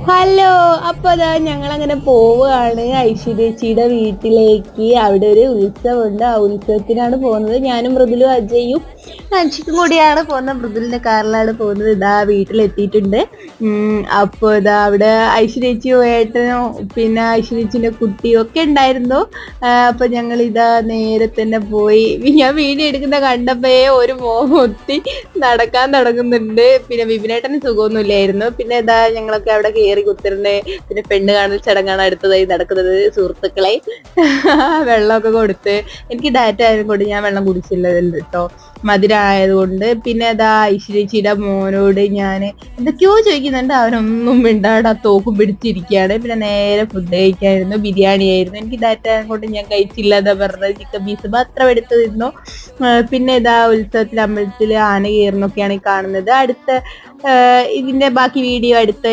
Hello. അപ്പൊ അതാ ഞങ്ങളങ്ങനെ പോവുകയാണ് ഐശ്വര്യച്ചിയുടെ വീട്ടിലേക്ക്. അവിടെ ഒരു ഉത്സവമുണ്ട്, ആ ഉത്സവത്തിനാണ് പോകുന്നത്. ഞാനും മൃദുലും അജയും അൻഷിക്കും കൂടിയാണ് പോകുന്നത്. മൃദുലിന്റെ കാറിലാണ് പോകുന്നത്. ഇതാ വീട്ടിലെത്തിയിട്ടുണ്ട്. അപ്പോൾ ഇതാ അവിടെ ഐശ്വര്യച്ചിയോ ഏട്ടനോ പിന്നെ ഐശ്വര്യച്ചിന്റെ കുട്ടിയോ ഒക്കെ ഉണ്ടായിരുന്നു. അപ്പൊ ഞങ്ങൾ ഇതാ നേരെ തന്നെ പോയി. ഞാൻ വീഡിയോ എടുക്കുന്ന കണ്ടപ്പോ ഒരു ഒത്തി നടക്കാൻ തുടങ്ങുന്നുണ്ട്. പിന്നെ വിപിനേട്ടന് സുഖമൊന്നുമില്ലായിരുന്നു. പിന്നെ ഇതാ ഞങ്ങളൊക്കെ അവിടെ കയറി കുത്തിരുന്നേ. പിന്നെ പെണ്ണ് കാണൽ ചടങ്ങാണ് അടുത്തതായി നടക്കുന്നത്. സുഹൃത്തുക്കളെ വെള്ളമൊക്കെ കൊടുത്ത്, എനിക്ക് ഡാറ്റ ആയതുകൊണ്ട് ഞാൻ വെള്ളം കുടിച്ചില്ലല്ലോ കേട്ടോ, മധുരമായതുകൊണ്ട്. പിന്നെ അതാ ഐശ്വര്യച്ചിയുടെ മോനോട് ഞാൻ എന്തൊക്കെയോ ചോദിക്കുന്നുണ്ട്, അവനൊന്നും മിണ്ടാടാ തോക്കും പിടിച്ചിരിക്കുകയാണ്. പിന്നെ നേരെ ഫുഡ് കഴിക്കായിരുന്നു, ബിരിയാണി ആയിരുന്നു. എനിക്ക് ഡാറ്റ കൊണ്ട് ഞാൻ കഴിച്ചില്ല എന്നാ പറഞ്ഞത്. ചിക്കൻ പീസ് മാത്രം എടുത്ത് തിന്നു. പിന്നെ ഇതാ ഉത്സവത്തിൽ അമ്പലത്തിൽ ആന കയറുന്നൊക്കെയാണ് കാണുന്നത്. അടുത്ത ഇതിന്റെ ബാക്കി വീഡിയോ അടുത്ത